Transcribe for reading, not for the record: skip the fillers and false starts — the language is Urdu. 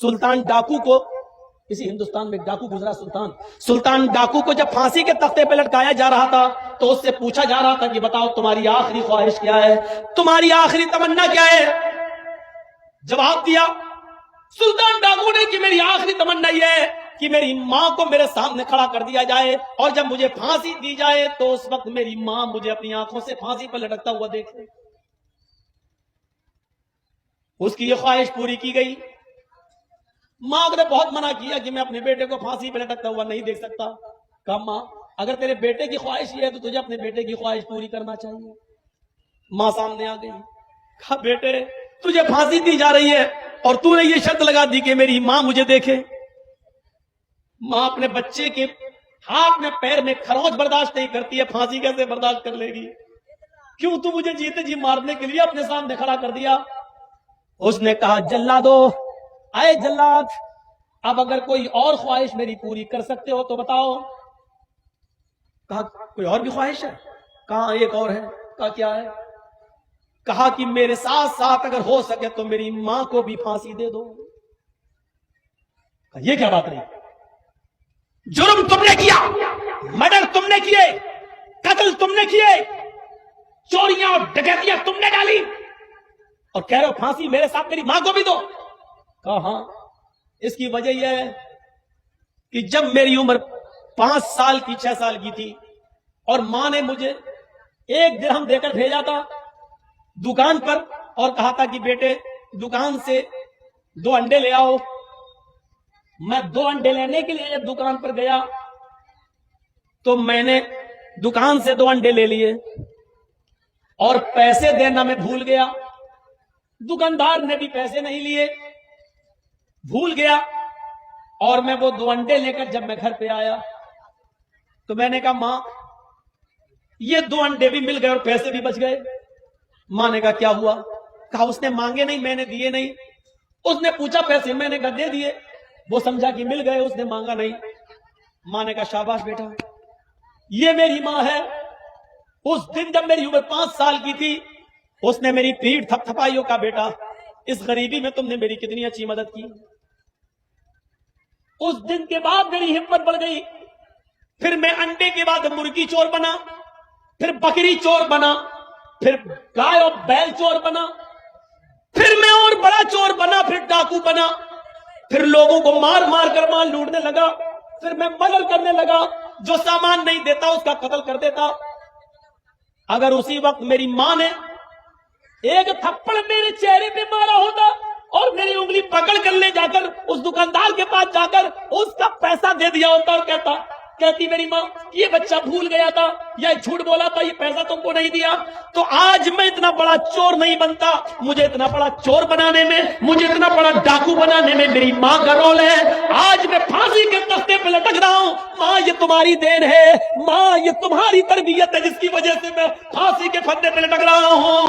سلطان ڈاکو کو، اسی ہندوستان میں ایک ڈاکو گزرا سلطان ڈاکو کو جب پھانسی کے تختے پہ لٹکایا جا رہا تھا تو اس سے پوچھا جا رہا تھا کہ بتاؤ تمہاری آخری خواہش کیا ہے، تمہاری آخری تمنا کیا ہے؟ جواب دیا سلطان ڈاکو نے کہ میری آخری تمنا یہ ہے کہ میری ماں کو میرے سامنے کھڑا کر دیا جائے اور جب مجھے پھانسی دی جائے تو اس وقت میری ماں مجھے اپنی آنکھوں سے پھانسی پر لٹکتا ہوا دیکھے۔ اس کی یہ خواہش پوری کی گئی۔ ماں نے بہت منع کیا کہ میں اپنے بیٹے کو پھانسی پہ لٹکتا ہوا نہیں دیکھ سکتا۔ کہا ماں اگر تیرے بیٹے کی خواہش یہ ہے تو تجھے اپنے بیٹے کی خواہش پوری کرنا چاہیے۔ ماں سامنے آ گئی، کہا بیٹے تجھے پھانسی دی جا رہی ہے اور تو نے یہ شرط لگا دی کہ میری ماں مجھے دیکھے۔ ماں اپنے بچے کے ہاتھ میں پیر میں خروچ برداشت نہیں کرتی ہے، پھانسی کیسے برداشت کر لے گی؟ کیوں تو مجھے جیتے جی مارنے کے لیے اپنے سامنے کھڑا کر دیا؟ اس نے کہا جلادو، اے جلاد، اب اگر کوئی اور خواہش میری پوری کر سکتے ہو تو بتاؤ۔ کہا کوئی اور بھی خواہش ہے؟ کہا ایک اور ہے۔ کہا کیا ہے؟ کہا کہ میرے ساتھ ساتھ اگر ہو سکے تو میری ماں کو بھی پھانسی دے دو۔ کہا یہ کیا بات رہی؟ جرم تم نے کیا، مرڈر تم نے کیے، قتل تم نے کیے، چوریاں اور ڈکیتیاں تم نے ڈالی اور کہہ رہے ہو پھانسی میرے ساتھ میری ماں کو بھی دو۔ کہا ہاں، اس کی وجہ یہ ہے کہ جب میری عمر 5 سال کی 6 سال کی تھی اور ماں نے مجھے 1 درہم دے کر بھیجا تھا دکان پر اور کہا تھا کہ بیٹے دکان سے 2 انڈے لے آؤ، میں 2 انڈے لینے کے لیے جب دکان پر گیا تو میں نے دکان سے 2 انڈے لے لیے اور پیسے دینا میں بھول گیا، دکاندار نے بھی پیسے نہیں لیے، بھول گیا، اور میں وہ 2 انڈے لے کر جب میں گھر پہ آیا تو میں نے کہا ماں یہ 2 انڈے بھی مل گئے اور پیسے بھی بچ گئے۔ ماں نے کہا کیا ہوا؟ کہا اس نے مانگے نہیں، میں نے دیے نہیں۔ اس نے پوچھا پیسے، میں نے کہا دے دیے، وہ سمجھا کہ مل گئے، اس نے مانگا نہیں۔ ماں نے کہا شاباش بیٹا، یہ میری ماں ہے، اس دن جب میری عمر 5 سال کی تھی اس نے میری پیٹھ تھپ تھپائی، کا بیٹا اس غریبی میں تم نے میری کتنی اچھی مدد کی۔ اس دن کے بعد میری ہمت بڑھ گئی، پھر میں انڈے کے بعد مرغی چور بنا، پھر بکری چور بنا، پھر گائے اور بیل چور بنا، پھر میں اور بڑا چور بنا، پھر ڈاکو بنا، پھر لوگوں کو مار مار کر مال لوٹنے لگا، پھر میں مدد کرنے لگا، جو سامان نہیں دیتا اس کا قتل کر دیتا۔ اگر اسی وقت میری ماں نے ایک تھپڑ میرے چہرے پہ مارا ہوتا اور میری انگلی پکڑ کر لے جا کر اس دکاندار کے پاس جا کر اس کا پیسہ دے دیا ہوتا اور کہتی میری ماں یہ بچہ بھول گیا تھا یا جھوٹ بولا تھا، یہ پیسہ تم کو نہیں دیا، تو آج میں اتنا بڑا چور نہیں بنتا۔ مجھے اتنا بڑا چور بنانے میں، مجھے اتنا بڑا ڈاکو بنانے میں میری ماں کا رول ہے۔ آج میں پھانسی کے تختے پہ لٹک رہا ہوں، ماں یہ تمہاری دین ہے، ماں یہ تمہاری تربیت ہے جس کی وجہ سے میں پھانسی کے پھندے پہ لٹک رہا ہوں۔